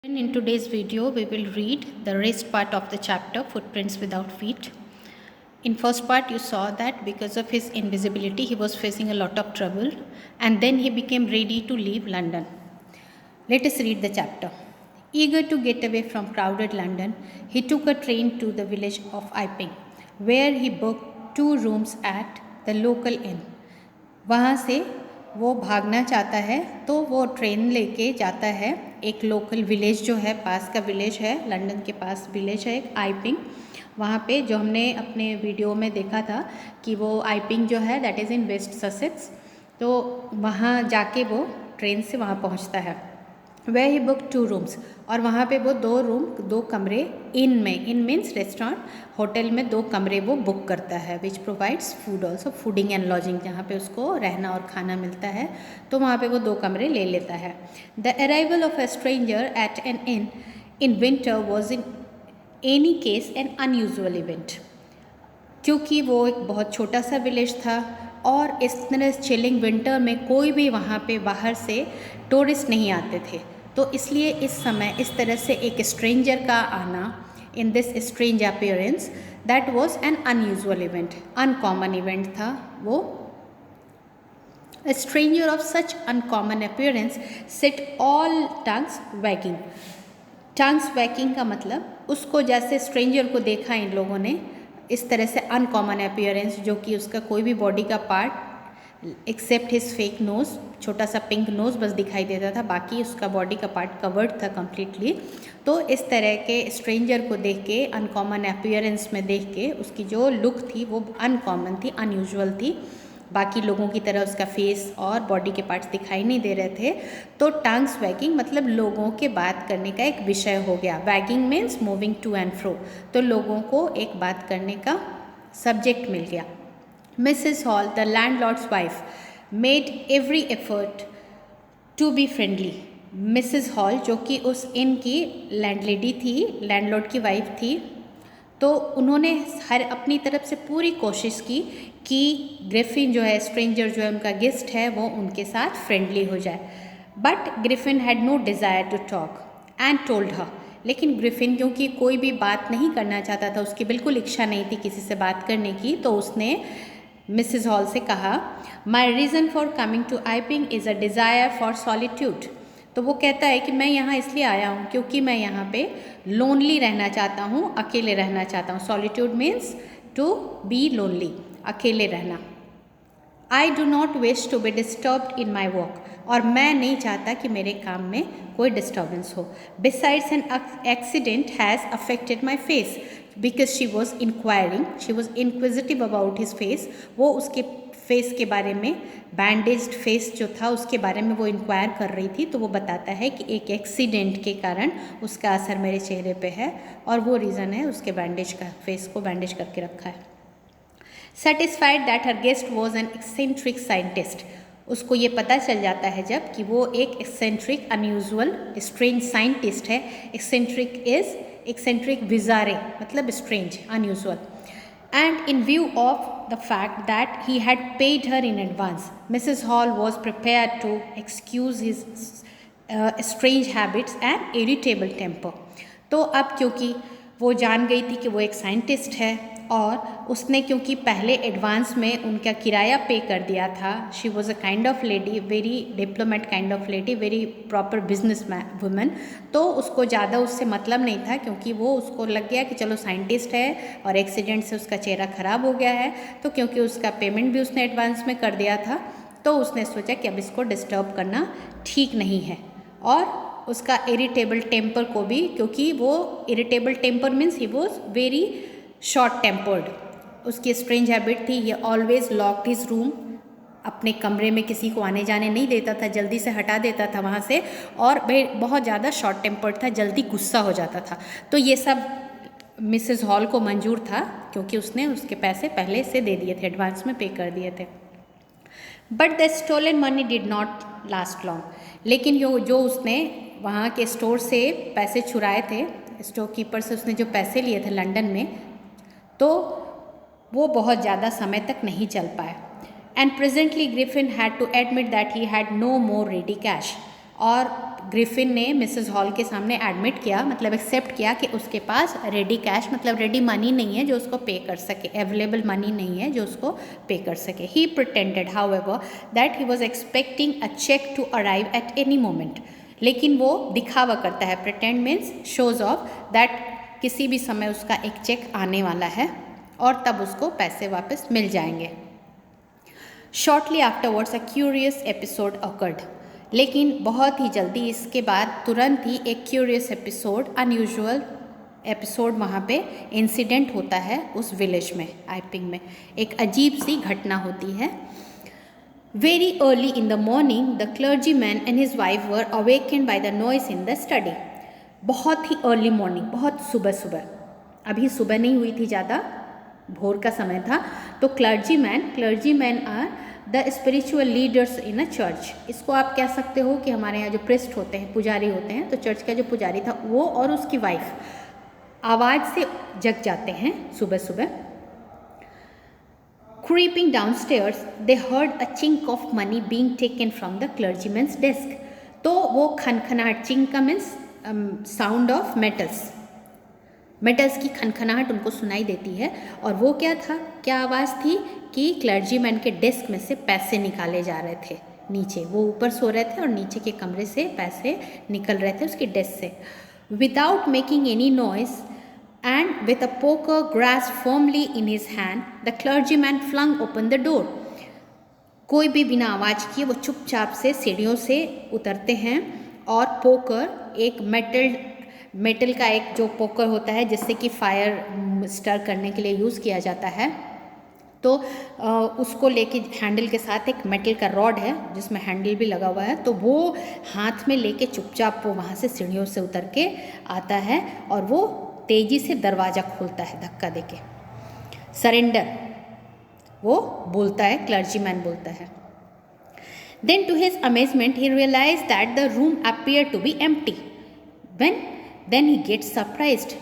In today's video, we will read the rest part of the chapter, Footprints Without Feet. In first part, you saw that because of his invisibility, he was facing a lot of trouble, and then he became ready to leave London. Let us read the chapter. Eager to get away from crowded London, he took a train to the village of Iping, where he booked 2 rooms at the local inn. वहाँ से वो भागना चाहता है तो वो train लेके जाता है एक लोकल विलेज जो है, पास का विलेज है, लंदन के पास विलेज है एक आइपिंग। वहाँ पे जो हमने अपने वीडियो में देखा था कि वो आइपिंग जो है that is in West Sussex, तो वहाँ जाके वो ट्रेन से वहाँ पहुँचता है। वे ही बुक 2 रूम्स, और वहाँ पे वो 2 कमरे इन मीन्स रेस्टोरेंट, होटल में 2 कमरे वो बुक करता है, which provides food also, fooding and lodging, जहाँ पे उसको रहना और खाना मिलता है, तो वहाँ पे वो 2 कमरे ले लेता है। The arrival of a stranger at an inn in winter was in any case an unusual event, क्योंकि वो एक बहुत छोटा सा विलेज था और इस तरह चिलिंग विंटर में कोई भी वहाँ पे बाहर से टूरिस्ट नहीं आते थे, तो इसलिए इस समय इस तरह से एक स्ट्रेंजर का आना in this strange appearance that was an unusual event, uncommon event था वो। A stranger of such uncommon appearance set all tongues wagging. Tongues wagging का मतलब उसको जैसे स्ट्रेंजर को देखा इन लोगों ने इस तरह से अनकॉमन अपीयरेंस, जो कि उसका कोई भी बॉडी का part except his fake nose, छोटा सा पिंक नोज़ बस दिखाई देता था, बाकी उसका बॉडी का पार्ट कवर्ड था कम्प्लीटली। तो इस तरह के स्ट्रेंजर को देख के, अनकॉमन अपीयरेंस में देख के, उसकी जो लुक थी वो अनकॉमन थी, अनयूजुअल थी, बाकी लोगों की तरह उसका फेस और बॉडी के पार्ट्स दिखाई नहीं दे रहे थे। तो टंग्स वैगिंग मतलब लोगों के बात करने का एक विषय हो गया। Wagging means moving to and fro, तो लोगों को एक बात करने का सब्जेक्ट मिल गया। Mrs Hall, the landlord's wife, made every effort to be friendly. Mrs Hall जो कि उस इन की लैंडलेडी थी, लैंडलॉर्ड की वाइफ थी, तो उन्होंने हर अपनी तरफ से पूरी कोशिश की कि ग्रिफिन जो है, स्ट्रेंजर जो है, उनका गेस्ट है, वो उनके साथ फ्रेंडली हो जाए। But Griffin had no desire to talk and told her, लेकिन ग्रिफिन क्योंकि कोई भी बात नहीं करना चाहता था, उसकी बिल्कुल इच्छा नहीं थी किसी से बात करने की, तो उसने मिसेस हॉल से कहा, my reason for coming to Iping is a desire for solitude. तो वो कहता है कि मैं यहाँ इसलिए आया हूँ क्योंकि मैं यहाँ पे लोनली रहना चाहता हूँ, अकेले रहना चाहता हूँ। Solitude means to be lonely, अकेले रहना। I do not wish to be disturbed in my walk, और मैं नहीं चाहता कि मेरे काम में कोई डिस्टर्बेंस हो। Besides an accident has affected my face, because she was enquiring, she was inquisitive about his face. वो उसके फेस के बारे में, बैंडेज्ड फेस जो था उसके बारे में वो इंक्वायर कर रही थी, तो वो बताता है कि एक एक्सीडेंट के कारण उसका असर मेरे चेहरे पे है, और वो रीज़न है उसके बैंडेज का, फेस को बैंडेज करके रखा है। Satisfied that her guest was an eccentric scientist, उसको ये पता चल जाता है जब कि वो एक एक्सेंट्रिक, अनयूजुअल, स्ट्रेंज साइंटिस्ट है। एक्सेंट्रिक इज एक्सेंट्रिक विजारे मतलब strange, unusual. And in view of the fact that he had paid her in advance, Mrs Hall was prepared to excuse his strange habits and irritable temper. तो अब क्योंकि वो जान गई थी कि वो एक साइंटिस्ट है, और उसने क्योंकि पहले एडवांस में उनका किराया पे कर दिया था, she was a kind of lady, very diplomat kind of lady, very proper business woman, तो उसको ज़्यादा उससे मतलब नहीं था, क्योंकि वो उसको लग गया कि चलो साइंटिस्ट है और एक्सीडेंट से उसका चेहरा ख़राब हो गया है, तो क्योंकि उसका पेमेंट भी उसने एडवांस में कर दिया था, तो उसने सोचा कि अब इसको डिस्टर्ब करना ठीक नहीं है। और उसका इरिटेबल टेम्पर को भी, क्योंकि वो irritable temper means he was very short tempered, उसकी स्ट्रेंज हैबिट थी, ये ऑलवेज लॉक्ड हिज रूम, अपने कमरे में किसी को आने जाने नहीं देता था, जल्दी से हटा देता था वहाँ से, और बहुत ज़्यादा शॉर्ट टेम्पर्ड था, जल्दी गुस्सा हो जाता था। तो ये सब मिसेस हॉल को मंजूर था, क्योंकि उसने उसके पैसे पहले से दे दिए थे, एडवांस में पे कर दिए थे। But the stolen money did not last long, लेकिन जो उसने वहाँ के स्टोर से पैसे चुराए थे, स्टोर कीपर से उसने जो पैसे लिए थे लंदन में, तो वो बहुत ज़्यादा समय तक नहीं चल पाए। And presently Griffin had to admit that he had no more ready cash, और ग्रिफिन ने मिसेस हॉल के सामने एडमिट किया, मतलब एक्सेप्ट किया कि उसके पास रेडी कैश मतलब रेडी मनी नहीं है जो उसको पे कर सके, अवेलेबल मनी नहीं है जो उसको पे कर सके. He pretended however that he was expecting a cheque to arrive at any moment. लेकिन वो दिखावा करता है, pretend means shows off that किसी भी समय उसका एक चेक आने वाला है और तब उसको पैसे वापस मिल जाएंगे. Shortly afterwards a curious episode occurred. लेकिन बहुत ही जल्दी इसके बाद तुरंत ही एक क्यूरियस एपिसोड, अनयूजुअल एपिसोड वहाँ पे इंसिडेंट होता है उस विलेज में, आइपिंग में. एक अजीब सी घटना होती है. Very early in the morning the clergy man and his wife were awakened by the noise in the study. बहुत ही अर्ली मॉर्निंग, बहुत सुबह सुबह, अभी सुबह नहीं हुई थी ज़्यादा, भोर का समय था. तो clergy man are the spiritual leaders in a church. इसको आप कह सकते हो कि हमारे यहाँ जो प्रिस्ट होते हैं, पुजारी होते हैं, तो चर्च का जो पुजारी था वो और उसकी वाइफ आवाज़ से जग जाते हैं सुबह सुबह. Creeping downstairs, they heard a chink of money being taken from the clergyman's desk. तो वो खनखनाहट, चिंक का मीन्स साउंड ऑफ मेटल्स की खनखनाहट उनको सुनाई देती है. और वो क्या था, क्या आवाज़ थी कि क्लर्जीमैन के डेस्क में से पैसे निकाले जा रहे थे नीचे. वो ऊपर सो रहे थे और नीचे के कमरे से पैसे निकल रहे थे उसके डेस्क से. Without making any noise and with a poker grasped firmly in his hand, the clergyman flung open the door. कोई भी बिना आवाज़ किए वो चुपचाप से सीढ़ियों से उतरते हैं और पोकर, एक मेटल का एक जो पोकर होता है जिससे कि फायर स्टर करने के लिए यूज़ किया जाता है, तो उसको लेके हैंडल के साथ एक मेटल का रॉड है जिसमें हैंडल भी लगा हुआ है, तो वो हाथ में लेके चुपचाप वो वहाँ से सीढ़ियों से उतर के आता है और वो तेजी से दरवाज़ा खोलता है धक्का देके. सरेंडर वो बोलता है, क्लर्जीमैन बोलता है. Then to his amazement he realize that the room appear to be empty. Then he gets surprised.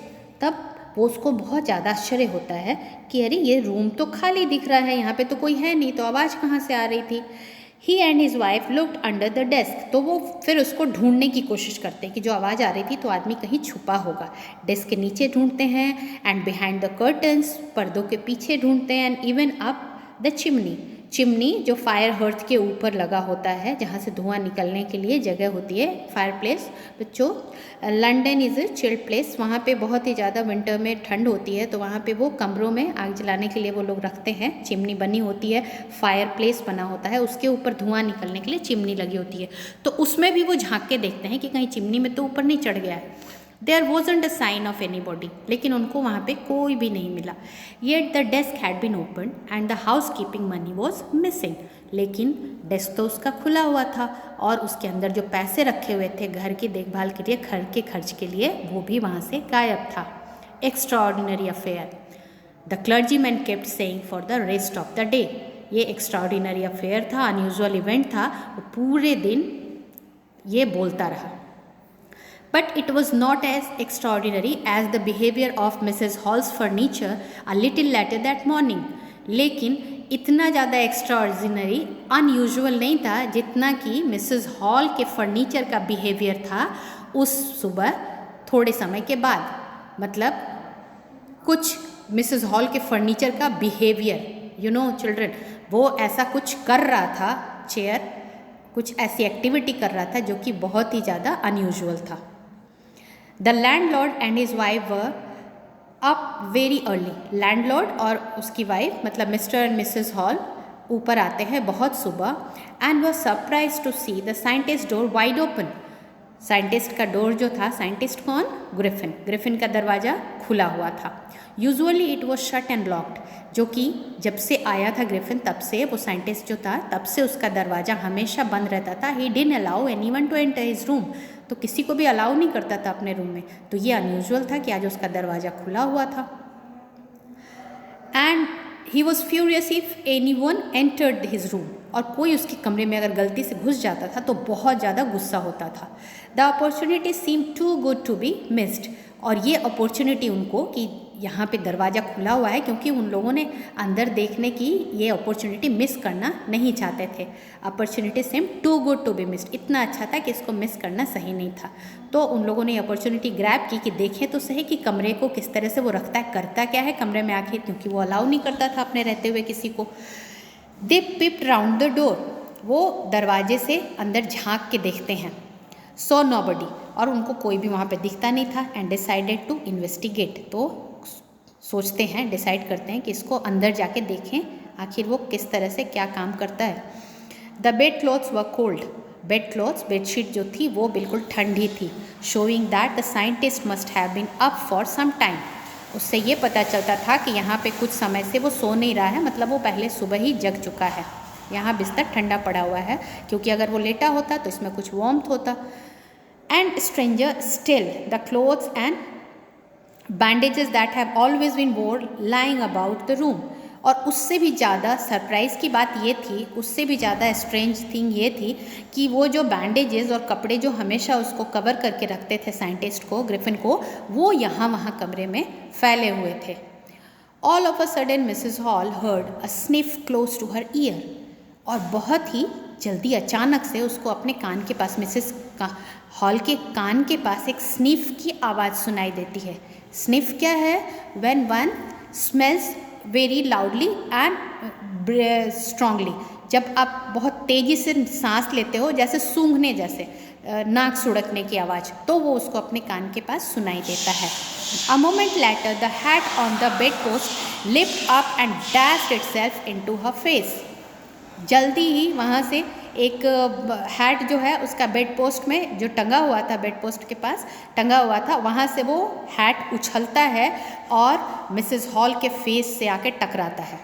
तब वो उसको बहुत ज़्यादा आश्चर्य होता है कि अरे ये रूम तो खाली दिख रहा है, यहाँ पे तो कोई है नहीं, तो आवाज़ कहाँ से आ रही थी. He and his wife looked under the desk. तो वो फिर उसको ढूंढने की कोशिश करते हैं कि जो आवाज़ आ रही थी तो आदमी कहीं छुपा होगा. डेस्क के नीचे ढूंढते हैं, एंड बिहाइंड द कर्टन्स, पर्दों के पीछे ढूंढते हैं, and even up the chimney जो फायर हर्थ के ऊपर लगा होता है जहाँ से धुआं निकलने के लिए जगह होती है, फायर प्लेस. बच्चों, London is a chilled place. वहाँ पे बहुत ही ज़्यादा विंटर में ठंड होती है, तो वहाँ पे वो कमरों में आग जलाने के लिए वो लोग रखते हैं. चिमनी बनी होती है, फायर प्लेस बना होता है, उसके ऊपर धुआं निकलने के लिए चिमनी लगी होती है. तो उसमें भी वो झांक के देखते हैं कि कहीं चिमनी में तो ऊपर नहीं चढ़ गया है. There wasn't a sign of any body. लेकिन उनको वहाँ पे कोई भी नहीं मिला. Yet the desk had been open and the house keeping money was missing. लेकिन डेस्क तो उसका खुला हुआ था और उसके अंदर जो पैसे रखे हुए थे घर की देखभाल के लिए, घर के खर्च के लिए, वो भी वहाँ से गायब था. Extraordinary affair. The clergyman kept saying for the rest of the day. ये एक्स्ट्राऑर्डिनरी अफेयर था, अनयूजुअल इवेंट था, वो पूरे दिन ये बोलता रहा. But it was not as extraordinary as the behavior of Mrs. Hall's furniture a little later that morning. लेकिन इतना ज़्यादा एक्स्ट्राऑर्डिनरी, अनयूजुअल नहीं था जितना कि मिसेस हॉल के फर्नीचर का बिहेवियर था उस सुबह थोड़े समय के बाद. मतलब कुछ मिसेस हॉल के फर्नीचर का बिहेवियर, यू नो चिल्ड्रन, वो ऐसा कुछ कर रहा था, चेयर कुछ ऐसी एक्टिविटी कर रहा था जो कि बहुत ही ज़्यादा अनयूजुअल था. The landlord and his wife were up very early. Landlord और उसकी वाइफ मतलब मिस्टर एंड मिसेस हॉल ऊपर आते हैं बहुत सुबह, and were surprise to see the scientist door wide open. Scientist का डोर जो था, साइंटिस्ट कौन, ग्रिफिन का दरवाज़ा खुला हुआ था. Usually it was shut and locked. जो कि जब से आया था ग्रिफिन तब से, वो साइंटिस्ट जो था तब से उसका दरवाज़ा हमेशा बंद रहता था. He didn't allow anyone to enter his room. तो किसी को भी अलाउ नहीं करता था अपने रूम में. तो ये अनयूजुअल था कि आज उसका दरवाज़ा खुला हुआ था. And he was furious if anyone entered his room. और कोई उसके कमरे में अगर गलती से घुस जाता था तो बहुत ज़्यादा गुस्सा होता था. The opportunity seem too good to be missed. और ये अपॉर्चुनिटी उनको कि यहाँ पे दरवाज़ा खुला हुआ है, क्योंकि उन लोगों ने अंदर देखने की ये अपॉर्चुनिटी मिस करना नहीं चाहते थे। Opportunity same too good to be missed, इतना अच्छा था कि इसको मिस करना सही नहीं था। तो उन लोगों ने अपॉर्चुनिटी ग्रैब की कि देखें तो सही कि कमरे को किस तरह से वो रखता है, करता क्या है कमरे में आखिर, क्योंकि वो अलाउ नहीं करता था अपने रहते हुए किसी को। दे पिप्ड राउंड द डोर, वो दरवाजे से अंदर झांक के देखते हैं। सो नोबडी, और उनको कोई भी वहाँ पे दिखता नहीं था। एंड डिसाइडेड टू इन्वेस्टिगेट, तो सोचते हैं, डिसाइड करते हैं कि इसको अंदर जाके देखें आखिर वो किस तरह से क्या काम करता है। The bed clothes were cold, bed clothes bedsheet जो थी वो बिल्कुल ठंडी थी। Showing that the scientist must have been up for some time, उससे ये पता चलता था कि यहाँ पे कुछ समय से वो सो नहीं रहा है, मतलब वो पहले सुबह ही जग चुका है। यहाँ बिस्तर ठंडा पड़ा हुआ है, क्योंकि अगर वो लेटा होता तो इसमें कुछ वार्मथ होता। And stranger still the clothes and bandages that have always been wore lying about the room, और उससे भी ज़्यादा सरप्राइज़ की बात ये थी, उससे भी ज़्यादा स्ट्रेंज थिंग ये थी कि वो जो बैंडेजेस और कपड़े जो हमेशा उसको कवर करके रखते थे साइंटिस्ट को, ग्रिफिन को, वो यहाँ वहाँ कमरे में फैले हुए थे। All of a sudden Mrs Hall heard a sniff close to her ear, और बहुत ही जल्दी अचानक से उसको अपने कान के पास, मिसेस हॉल के कान के पास एक स्निफ की आवाज़ सुनाई देती है। स्निफ क्या है? When one smells very loudly and strongly, जब आप बहुत तेज़ी से सांस लेते हो, जैसे सूंघने जैसे, नाक सुड़कने की आवाज़, तो वो उसको अपने कान के पास सुनाई देता है। A moment later the hat on the bed post lift up and dashed itself into her face, जल्दी ही वहाँ से एक हैट जो है उसका बेड पोस्ट में जो टंगा हुआ था, बेड पोस्ट के पास टंगा हुआ था, वहाँ से वो हैट उछलता है और मिसेस हॉल के फेस से आके टकराता है।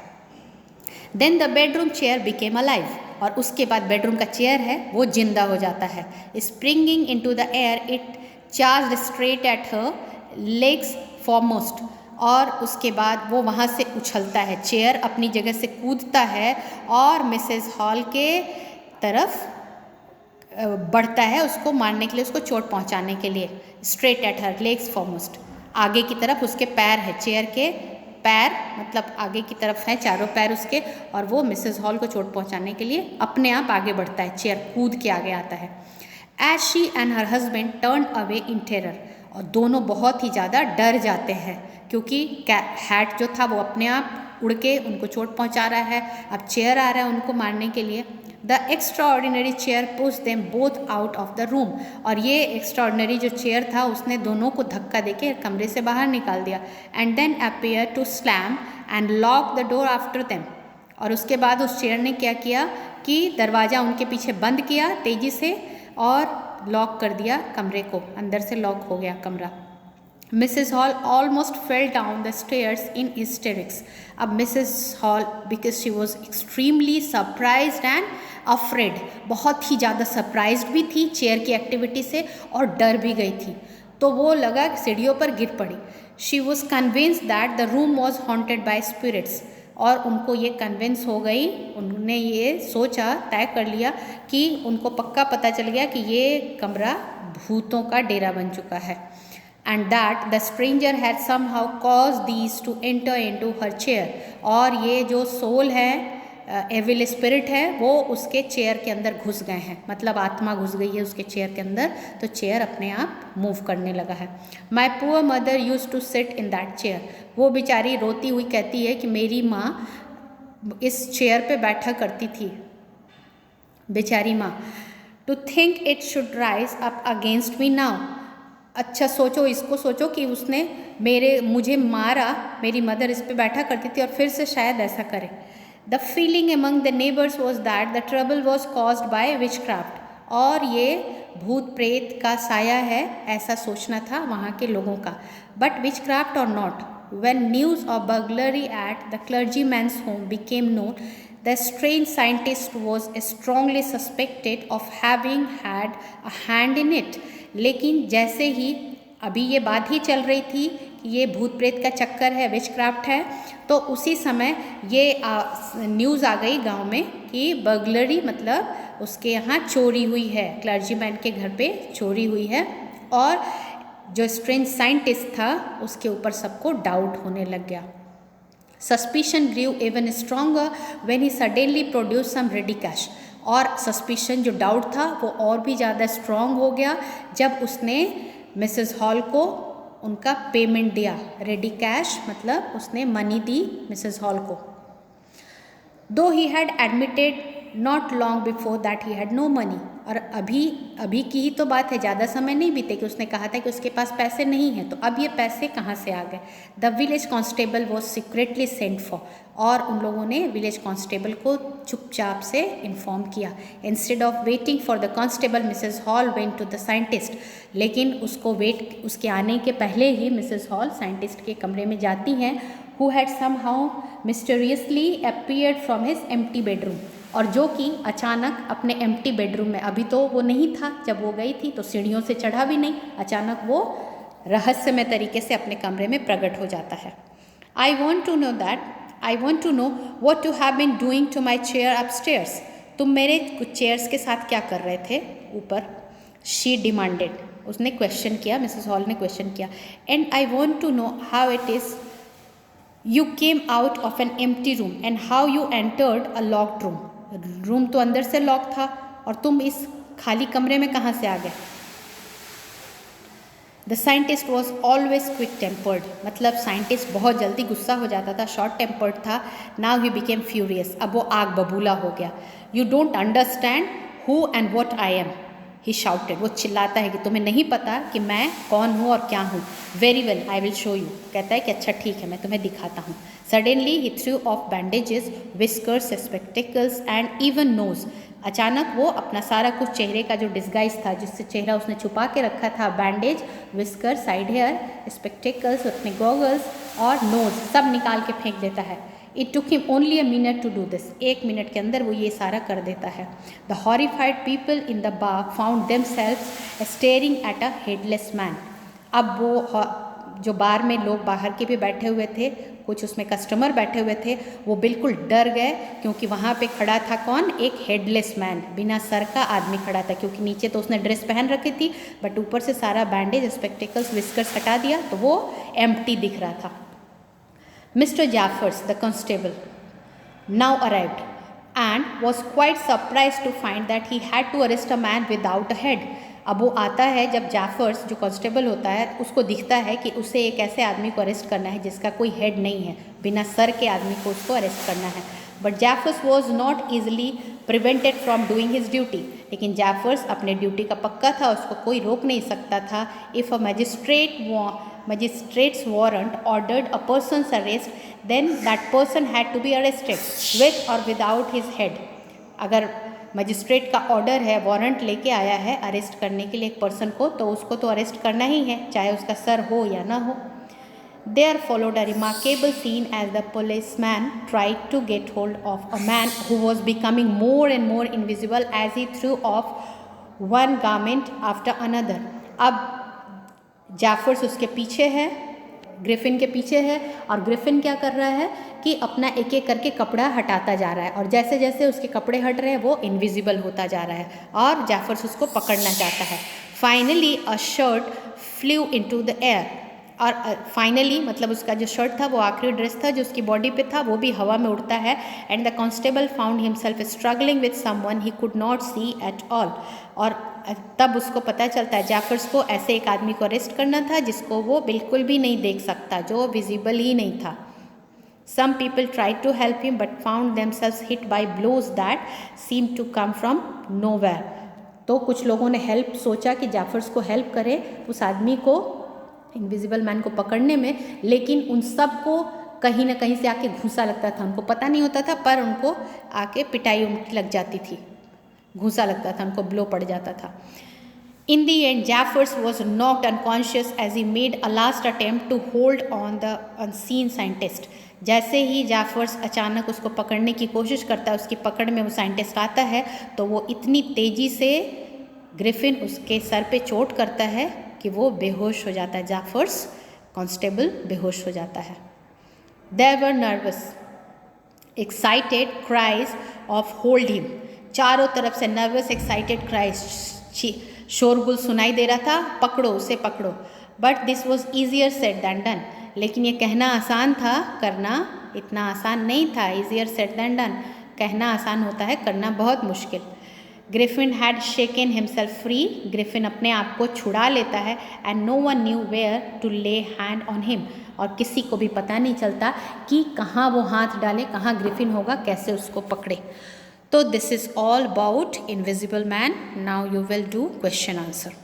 Then the bedroom chair became alive, और उसके बाद बेडरूम का चेयर है वो जिंदा हो जाता है। Springing into the air it charged straight at her legs foremost, और उसके बाद वो वहाँ से उछलता है, चेयर अपनी जगह से कूदता है और मिसेस हॉल के तरफ बढ़ता है, उसको मारने के लिए, उसको चोट पहुँचाने के लिए। Straight at her legs foremost, आगे की तरफ उसके पैर है, चेयर के पैर मतलब आगे की तरफ है, चारों पैर उसके, और वो मिसेस हॉल को चोट पहुँचाने के लिए अपने आप आगे बढ़ता है, चेयर कूद के आगे आता है। As she and her husband turn away in terror, और दोनों बहुत ही ज़्यादा डर जाते हैं, क्योंकि हैट जो था वो अपने आप उड़ के उनको चोट पहुंचा रहा है, अब चेयर आ रहा है उनको मारने के लिए। The extraordinary chair push them both out of the room, और ये एक्स्ट्राऑर्डिनरी जो चेयर था उसने दोनों को धक्का देके कमरे से बाहर निकाल दिया। And then appear to slam and lock the door after them, और उसके बाद उस चेयर ने क्या किया कि दरवाज़ा उनके पीछे बंद किया तेज़ी से और लॉक कर दिया कमरे को, अंदर से लॉक हो गया कमरा। Mrs Hall almost fell down the stairs in hysterics, अब Mrs Hall because she was extremely surprised and afraid, बहुत ही ज़्यादा सरप्राइज्ड भी थी चेयर की एक्टिविटी से और डर भी गई थी, तो वो लगा सीढ़ियों पर गिर पड़ी। She was convinced that the room was haunted by spirits, और उनको ये कन्विंस हो गई, उन्होंने ये सोचा, तय कर लिया कि उनको पक्का पता चल गया कि ये कमरा भूतों का डेरा बन चुका है। And that the stranger had somehow cause these two enter into her chair, और ये जो सोल है, एविल स्पिरिट है, वो उसके चेयर के अंदर घुस गए हैं, मतलब आत्मा घुस गई है उसके चेयर के अंदर, तो चेयर अपने आप मूव करने लगा है। My poor mother use to sit in that chair, वो बेचारी रोती हुई कहती है कि मेरी माँ इस चेयर पे बैठा करती थी, बेचारी माँ। To think it should rise up against me now, अच्छा सोचो, इसको सोचो कि उसने मुझे मारा, मेरी मदर इस पे बैठा करती थी और फिर से शायद ऐसा करे। The feeling among the neighbours was that the trouble was caused by witchcraft, और ये भूत प्रेत का साया है ऐसा सोचना था वहाँ के लोगों का। But witchcraft or not, when news of burglary at the clergyman's home became known, the strange scientist was strongly suspected of having had a hand in it, लेकिन जैसे ही अभी ये बात ही चल रही थी कि ये भूत प्रेत का चक्कर है, विचक्राफ्ट है, तो उसी समय ये न्यूज़ आ गई गांव में कि बर्गलरी मतलब उसके यहाँ चोरी हुई है, क्लर्जीमैन के घर पे चोरी हुई है, और जो स्ट्रेंज साइंटिस्ट था उसके ऊपर सबको डाउट होने लग गया। Suspicion grieve even stronger when he suddenly produce some ready cash, और सस्पिशन जो डाउट था वो और भी ज़्यादा स्ट्रॉन्ग हो गया जब उसने मिसेस हॉल को उनका पेमेंट दिया। रेडी कैश मतलब उसने मनी दी मिसेस हॉल को। Though he had admitted not long before that he had no money, और अभी की ही तो बात है, ज़्यादा समय नहीं बीते कि उसने कहा था कि उसके पास पैसे नहीं हैं, तो अब ये पैसे कहाँ से आ गए। The village constable was secretly sent for, और उन लोगों ने विलेज कांस्टेबल को चुपचाप से इन्फॉर्म किया। Instead of waiting for the constable Mrs Hall went to the scientist, लेकिन उसके आने के पहले ही मिसेस हॉल साइंटिस्ट के कमरे में जाती हैं, who had somehow mysteriously appeared from his empty bedroom, और जो कि अचानक अपने एम्प्टी बेडरूम में, अभी तो वो नहीं था जब वो गई थी, तो सीढ़ियों से चढ़ा भी नहीं, अचानक वो रहस्यमय तरीके से अपने कमरे में प्रकट हो जाता है। I want to know what you have been doing to my chair upstairs, तुम मेरे कुछ चेयर्स के साथ क्या कर रहे थे ऊपर। शी डिमांडेड, उसने क्वेश्चन किया, मिसेस हॉल ने क्वेश्चन किया। And I want to know how it is You came out of an empty room and how you entered a locked room. Room तो अंदर से लॉक था और तुम इस खाली कमरे में कहाँ से आ गए। The scientist was always quick tempered, मतलब साइंटिस्ट बहुत जल्दी गुस्सा हो जाता था, शॉर्ट टेम्पर्ड था। नाउ ही बिकेम फ्यूरियस, अब वो आग बबूला हो गया। You don't understand who and what I am, he shouted, वो चिल्लाता है कि तुम्हें नहीं पता कि मैं कौन हूँ और क्या हूँ। Very well I will show you, कहता है कि अच्छा ठीक है मैं तुम्हें दिखाता हूँ। Suddenly he threw off bandages, whiskers, spectacles and even nose, अचानक वो अपना सारा कुछ चेहरे का जो डिस्गाइज था, जिससे चेहरा उसने छुपा के रखा था, bandage, whisker, side hair, spectacles, अपने गॉगल्स और नोज सब निकाल के फेंक देता है। It took him only a minute to do this. 1 minute के अंदर वो ये सारा कर देता है। The horrified people in the bar found themselves staring at a headless man. अब वो जो बार में लोग बाहर के भी बैठे हुए थे, कुछ उसमें कस्टमर बैठे हुए थे, वो बिल्कुल डर गए क्योंकि वहाँ पे खड़ा था कौन, एक हेडलेस मैन, बिना सर का आदमी खड़ा था, क्योंकि नीचे तो उसने ड्रेस पहन रखी थी बट ऊपर से सारा बैंडेज, स्पेक्टिकल्स, विस्कर्स हटा दिया तो वो एम्प्टी दिख रहा था। Mr. Jaffers, the constable, now arrived and was quite surprised to find that he had to arrest a man without a head. अब वो आता है जब जाफर्स जो कांस्टेबल होता है उसको दिखता है कि उसे एक ऐसे आदमी को अरेस्ट करना है जिसका कोई हेड नहीं है, बिना सर के आदमी को उसको अरेस्ट करना है। But Jaffers was not easily prevented from doing his duty, लेकिन जाफर्स अपने ड्यूटी का पक्का था, उसको कोई रोक नहीं सकता था। If a magistrate's warrant ordered a person's arrest, then that person had to be arrested with or without his head. अगर मजिस्ट्रेट का ऑर्डर है, वारंट लेके आया है अरेस्ट करने के लिए एक पर्सन को, तो उसको तो अरेस्ट करना ही है, चाहे उसका सर हो या ना हो। There followed a remarkable scene as the policeman tried to get hold of a man who was becoming more and more invisible as he threw off one garment after another. अब जाफर्स उसके पीछे है, Griffin के पीछे है, और Griffin क्या कर रहा है कि अपना एक एक करके कपड़ा हटाता जा रहा है, और जैसे जैसे उसके कपड़े हट रहे हैं वो इनविजिबल होता जा रहा है और जाफर्स उसको पकड़ना चाहता है। Finally a shirt flu into the air, और फाइनली मतलब उसका जो शर्ट था वो आखिरी ड्रेस था जो उसकी बॉडी पे था, वो भी हवा में उड़ता है। And the constable found himself struggling with someone he could not see at all, और तब उसको पता चलता है जाफर्स को ऐसे एक आदमी को अरेस्ट करना था जिसको वो बिल्कुल भी नहीं देख सकता, जो विजिबल ही नहीं था। Some people tried to help him but found themselves hit by blows that seemed to come from nowhere. तो कुछ लोगों ने हेल्प सोचा कि जाफर्स को हेल्प करें उस आदमी को, इनविजिबल मैन को पकड़ने में, लेकिन उन सब को कहीं ना कहीं से आके घूसा लगता था, उनको पता नहीं होता था पर उनको आके पिटाई उनकी लग जाती थी, घूसा लगता था, उनको ब्लो पड़ जाता था। In the end, Jaffers was knocked unconscious as he made a last attempt to hold on the unseen scientist. जैसे ही जाफर्स अचानक उसको पकड़ने की कोशिश करता है, उसकी पकड़ में वो साइंटिस्ट आता है, तो वो इतनी तेज़ी से ग्रिफिन उसके सर पे चोट करता है कि वो बेहोश हो जाता है। जाफर्स कांस्टेबल बेहोश हो जाता है। They were nervous, excited cries of hold him. चारों तरफ से नर्वस एक्साइटेड क्राइज, शोरगुल सुनाई दे रहा था, पकड़ो उसे पकड़ो। But this was easier said then done. लेकिन ये कहना आसान था, करना इतना आसान नहीं था। ईजियर सेड दैन डन, कहना आसान होता है, करना बहुत मुश्किल। Griffin had shaken himself free, Griffin अपने आप को छुड़ा लेता है। And no one knew where to lay hand on him, और किसी को भी पता नहीं चलता कि कहाँ वो हाथ डाले, कहाँ ग्रिफिन होगा, कैसे उसको पकड़े। तो this is all about invisible man. Now you will do question answer.